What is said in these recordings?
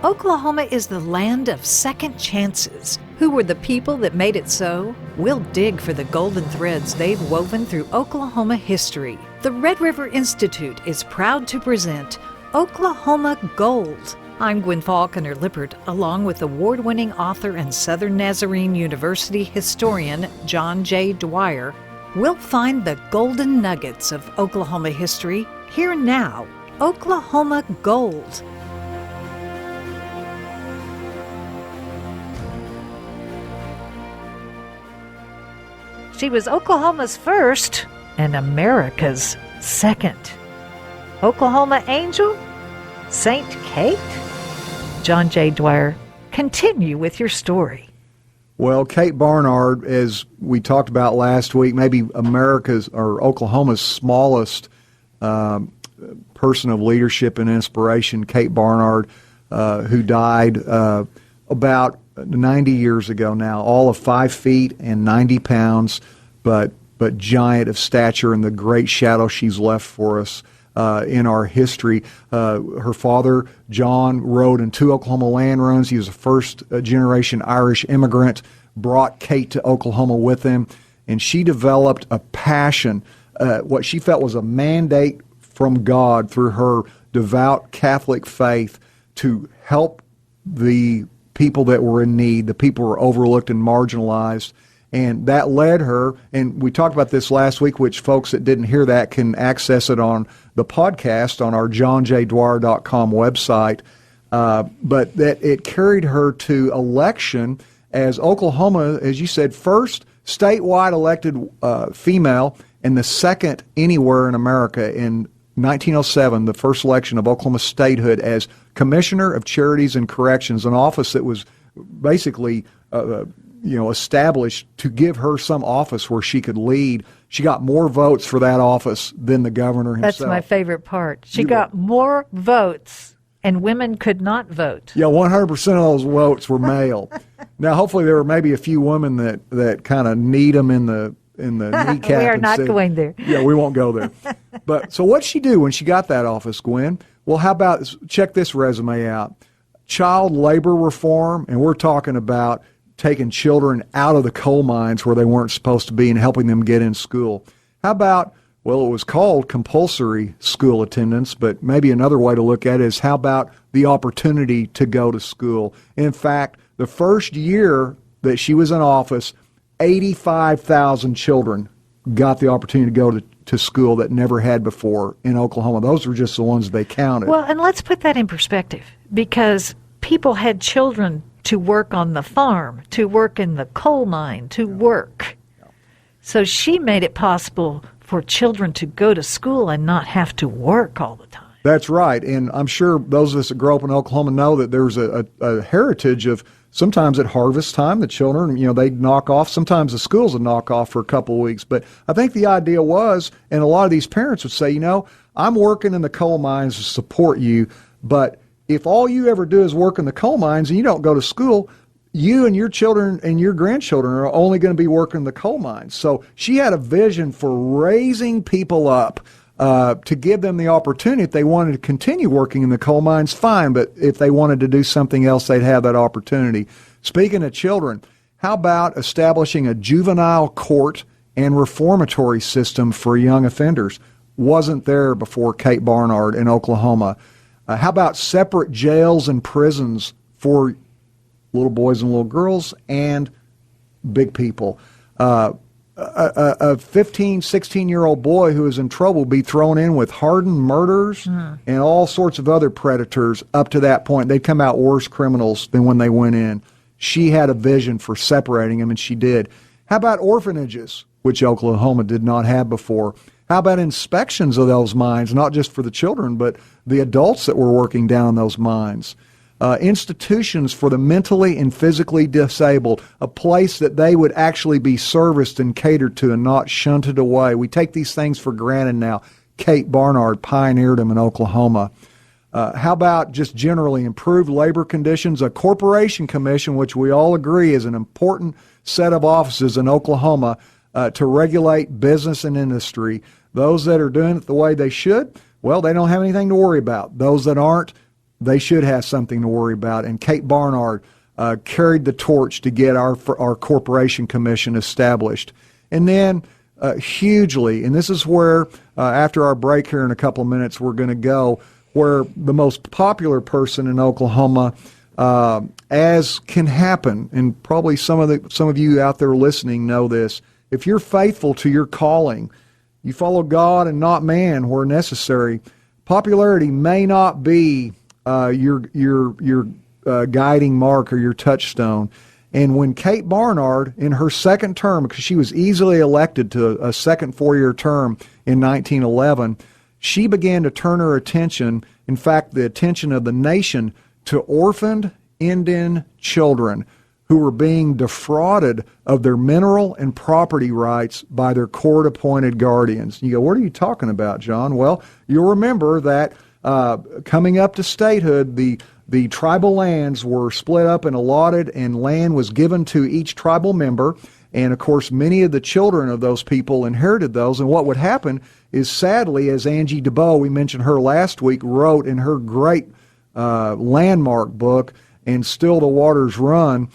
Oklahoma is the land of second chances. Who were the people that made it so? We'll dig for the golden threads they've woven through Oklahoma history. The Red River Institute is proud to present Oklahoma Gold. I'm Gwen Falconer-Lippert, along with award-winning author and Southern Nazarene University historian John J. Dwyer. We'll find the golden nuggets of Oklahoma history here now. Oklahoma Gold. She was Oklahoma's first and America's second. Oklahoma Angel? Saint Kate? John J. Dwyer, continue with your story. Well, Kate Barnard, as we talked about last week, maybe America's or Oklahoma's smallest person of leadership and inspiration, Kate Barnard, who died about 90 years ago now, all of 5 feet and 90 pounds, but giant of stature, and the great shadow she's left for us in our history. Her father, John, rode in 2 Oklahoma land runs. He was a first-generation Irish immigrant, brought Kate to Oklahoma with him, and she developed a passion, what she felt was a mandate from God through her devout Catholic faith to help the people that were in need, the people who were overlooked and marginalized. And that led her, and we talked about this last week, which folks that didn't hear that can access it on the podcast on our johnjdwyer.com website. But that it carried her to election as Oklahoma, as you said, first statewide elected female and the second anywhere in America in 1907, the first election of Oklahoma statehood as Commissioner of Charities and Corrections, an office that was basically established to give her some office where she could lead. She got more votes for that office than the governor himself. That's my favorite part. She got more votes, and women could not vote. Yeah, 100% of those votes were male. Now, hopefully there were maybe a few women that kind of need them in the kneecap. We are not going there. Yeah, we won't go there. But so what'd she do when she got that office, Gwen? Well, how about, check this resume out. Child labor reform, and we're talking about taking children out of the coal mines where they weren't supposed to be and helping them get in school. How about, well, it was called compulsory school attendance, but maybe another way to look at it is how about the opportunity to go to school? In fact, the first year that she was in office, 85,000 children got the opportunity to go to school that never had before in Oklahoma. Those were just the ones they counted. Well, and let's put that in perspective, because people had children to work on the farm, to work in the coal mine, to work. So she made it possible for children to go to school and not have to work all the time. That's right, and I'm sure those of us that grew up in Oklahoma know that there's a heritage of sometimes at harvest time, the children, they'd knock off. Sometimes the schools would knock off for a couple of weeks. But I think the idea was, and a lot of these parents would say, I'm working in the coal mines to support you, but if all you ever do is work in the coal mines and you don't go to school, you and your children and your grandchildren are only going to be working in the coal mines. So she had a vision for raising people up to give them the opportunity. If they wanted to continue working in the coal mines, fine, but if they wanted to do something else, they'd have that opportunity. Speaking of children, how about establishing a juvenile court and reformatory system for young offenders? Wasn't there before Kate Barnard in Oklahoma. How about separate jails and prisons for little boys and little girls and big people? A 15, 16-year-old boy who is in trouble be thrown in with hardened murderers and all sorts of other predators up to that point. They'd come out worse criminals than when they went in. She had a vision for separating them, and she did. How about orphanages, which Oklahoma did not have before? How about inspections of those mines, not just for the children, but the adults that were working down in those mines? Institutions for the mentally and physically disabled, a place that they would actually be serviced and catered to and not shunted away. We take these things for granted now. Kate Barnard pioneered them in Oklahoma. How about just generally improved labor conditions? A corporation commission, which we all agree is an important set of offices in Oklahoma to regulate business and industry. Those that are doing it the way they should, well, they don't have anything to worry about. Those that aren't, they should have something to worry about. And Kate Barnard carried the torch to get our corporation commission established. And then hugely, and this is where, after our break here in a couple of minutes, we're going to go, where the most popular person in Oklahoma, as can happen, and probably some of you out there listening know this, if you're faithful to your calling, you follow God and not man where necessary, popularity may not be your guiding mark or your touchstone. And when Kate Barnard, in her second term, because she was easily elected to a second four-year term in 1911, she began to turn her attention, in fact, the attention of the nation, to orphaned Indian children who were being defrauded of their mineral and property rights by their court-appointed guardians. You go, what are you talking about, John? Well, you'll remember that coming up to statehood, the tribal lands were split up and allotted, and land was given to each tribal member. And, of course, many of the children of those people inherited those. And what would happen is, sadly, as Angie DeBow, we mentioned her last week, wrote in her great landmark book, And Still the Waters Run,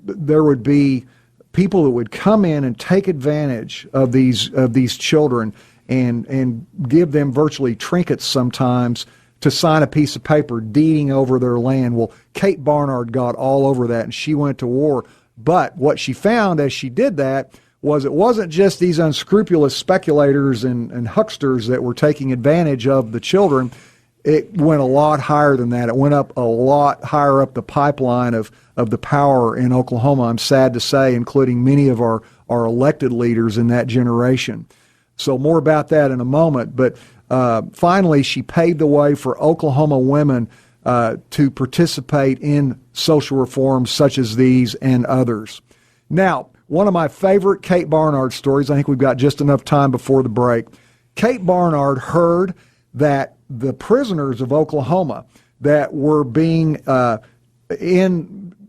there would be people that would come in and take advantage of these children and give them virtually trinkets sometimes to sign a piece of paper deeding over their land. Well, Kate Barnard got all over that, and she went to war. But what she found as she did that was it wasn't just these unscrupulous speculators and hucksters that were taking advantage of the children. It went a lot higher than that. It went up a lot higher up the pipeline of the power in Oklahoma, I'm sad to say, including many of our elected leaders in that generation. So more about that in a moment. But finally, she paved the way for Oklahoma women to participate in social reforms such as these and others. Now, one of my favorite Kate Barnard stories, I think we've got just enough time before the break. Kate Barnard heard that the prisoners of Oklahoma that were being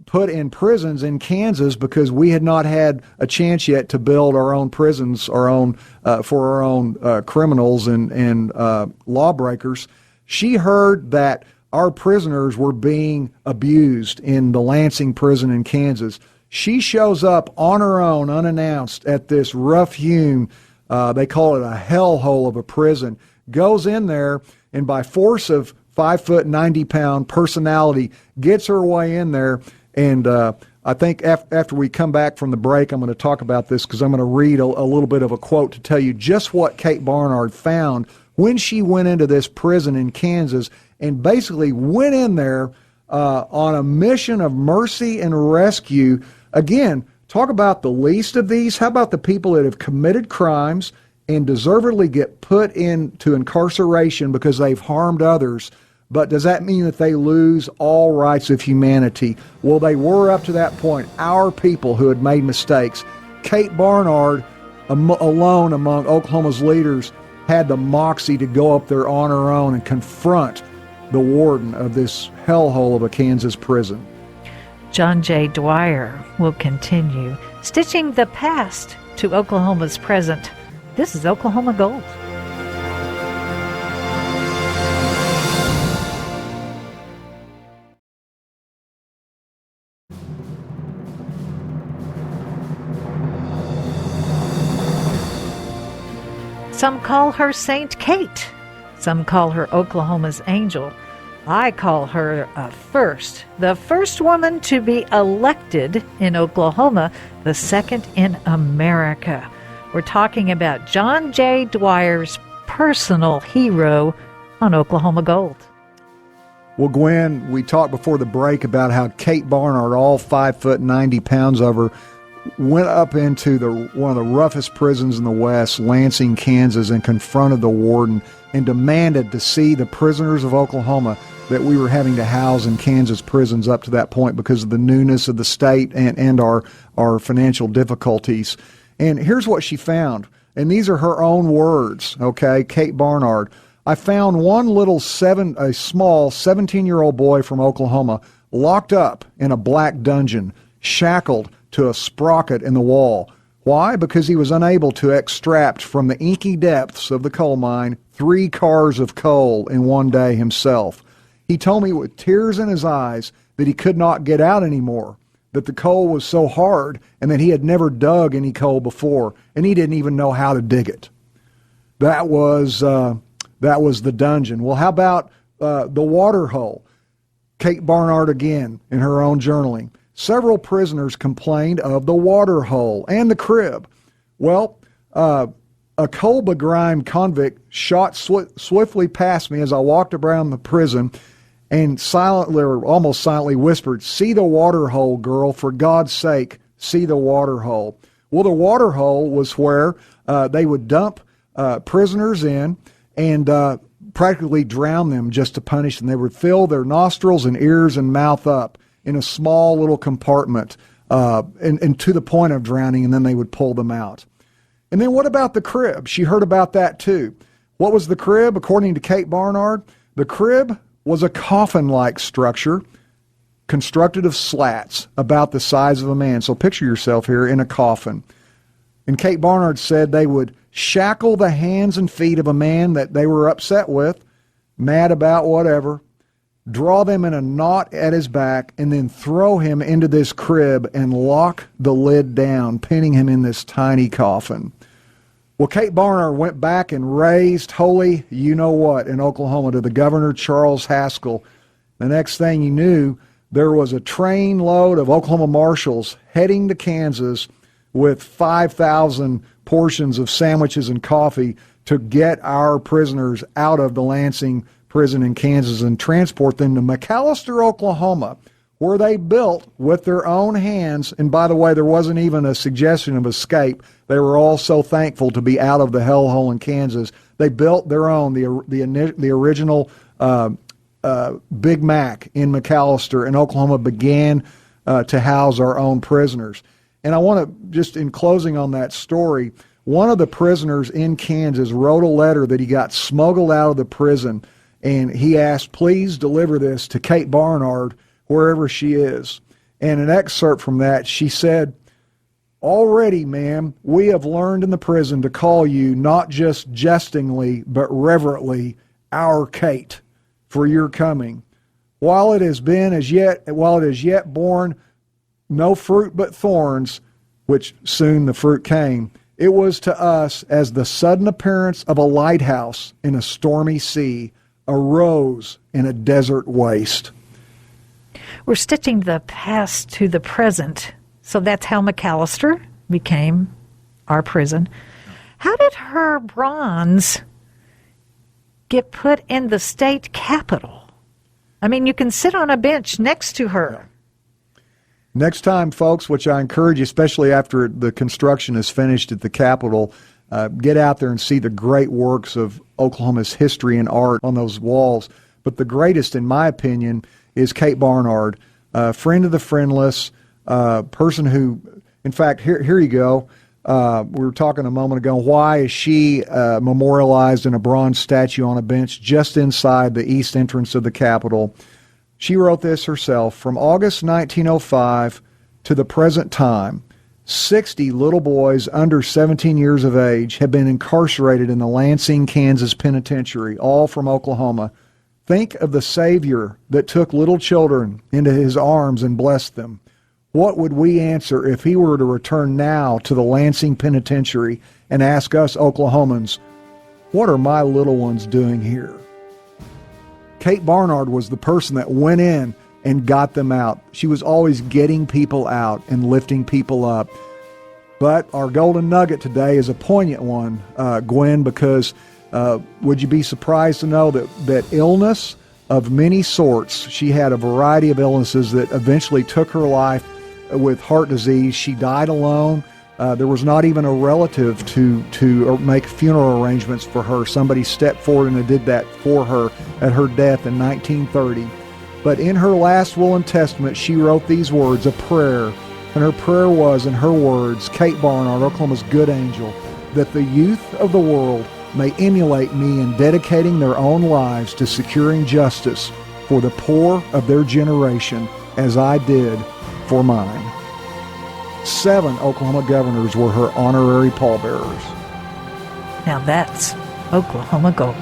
put in prisons in Kansas because we had not had a chance yet to build our own prisons, for our own criminals and lawbreakers. She heard that our prisoners were being abused in the Lansing prison in Kansas. She shows up on her own, unannounced, at this rough-hewn, they call it a hellhole of a prison, goes in there, and by force of 5', 90-pound personality, gets her way in there. And I think after we come back from the break, I'm going to talk about this because I'm going to read a little bit of a quote to tell you just what Kate Barnard found when she went into this prison in Kansas and basically went in there on a mission of mercy and rescue. Again, talk about the least of these. How about the people that have committed crimes and deservedly get put into incarceration because they've harmed others? But does that mean that they lose all rights of humanity? Well, they were up to that point, our people who had made mistakes. Kate Barnard, alone among Oklahoma's leaders, had the moxie to go up there on her own and confront the warden of this hellhole of a Kansas prison. John J. Dwyer will continue, stitching the past to Oklahoma's present. This is Oklahoma Gold. Some call her Saint Kate. Some call her Oklahoma's angel. I call her the first woman to be elected in Oklahoma, the second in America. We're talking about John J. Dwyer's personal hero on Oklahoma Gold. Well, Gwen, we talked before the break about how Kate Barnard, all 5', 90 pounds of her, went up into one of the roughest prisons in the West, Lansing, Kansas, and confronted the warden and demanded to see the prisoners of Oklahoma that we were having to house in Kansas prisons up to that point because of the newness of the state and our financial difficulties. And here's what she found, and these are her own words, okay, Kate Barnard. I found one a small 17-year-old boy from Oklahoma locked up in a black dungeon, shackled to a sprocket in the wall. Why? Because he was unable to extract from the inky depths of the coal mine 3 cars of coal in one day himself. He told me with tears in his eyes that he could not get out anymore, that the coal was so hard and that he had never dug any coal before, and he didn't even know how to dig it. That was the dungeon. Well, how about the water hole? Kate Barnard again in her own journaling. Several prisoners complained of the water hole and the crib. Well, a coal-begrimed convict shot swiftly past me as I walked around the prison and silently, or almost silently, whispered, "See the water hole, girl, for God's sake, see the water hole." Well, the water hole was where they would dump prisoners in and practically drown them just to punish them. They would fill their nostrils and ears and mouth up in a small little compartment and to the point of drowning, and then they would pull them out. And then what about the crib? She heard about that too. What was the crib? According to Kate Barnard, the crib was a coffin-like structure constructed of slats about the size of a man. So picture yourself here in a coffin. And Kate Barnard said they would shackle the hands and feet of a man that they were upset with, mad about whatever, draw them in a knot at his back, and then throw him into this crib and lock the lid down, pinning him in this tiny coffin. Well, Kate Barnard went back and raised holy you-know-what in Oklahoma to the governor, Charles Haskell. The next thing you knew, there was a train load of Oklahoma marshals heading to Kansas with 5,000 portions of sandwiches and coffee to get our prisoners out of the Lansing prison in Kansas and transport them to McAlester, Oklahoma, where they built with their own hands. And by the way, there wasn't even a suggestion of escape. They were all so thankful to be out of the hellhole in Kansas. They built their own, the original Big Mac in McAlester, and Oklahoma began to house our own prisoners. And I want to, just in closing on that story, one of the prisoners in Kansas wrote a letter that he got smuggled out of the prison, and he asked, please deliver this to Kate Barnard wherever she is. And an excerpt from that, she said, already, ma'am, we have learned in the prison to call you not just jestingly, but reverently, our Kate, for your coming. While it is yet borne no fruit but thorns, which soon the fruit came, it was to us as the sudden appearance of a lighthouse in a stormy sea, a rose in a desert waste. We're stitching the past to the present. So that's how McAlester became our prison. How did her bronze get put in the state capitol? I mean, you can sit on a bench next to her. Next time, folks, which I encourage you, especially after the construction is finished at the Capitol, get out there and see the great works of Oklahoma's history and art on those walls. But the greatest, in my opinion, is Kate Barnard, friend of the friendless, person who, in fact, here you go. We were talking a moment ago, why is she memorialized in a bronze statue on a bench just inside the east entrance of the Capitol? She wrote this herself. From August 1905 to the present time, 60 little boys under 17 years of age have been incarcerated in the Lansing, Kansas penitentiary, all from Oklahoma. Think of the Savior that took little children into his arms and blessed them. What would we answer if he were to return now to the Lansing penitentiary and ask us Oklahomans, what are my little ones doing here? Kate Barnard was the person that went in and got them out. She was always getting people out and lifting people up. But our golden nugget today is a poignant one, Gwen, because would you be surprised to know that illness of many sorts, she had a variety of illnesses that eventually took her life with heart disease. She died alone. There was not even a relative to make funeral arrangements for her. Somebody stepped forward and did that for her at her death in 1930. But in her last will and testament, she wrote these words, a prayer. And her prayer was, in her words, Kate Barnard, Oklahoma's good angel, that the youth of the world may emulate me in dedicating their own lives to securing justice for the poor of their generation, as I did for mine. 7 Oklahoma governors were her honorary pallbearers. Now that's Oklahoma gold.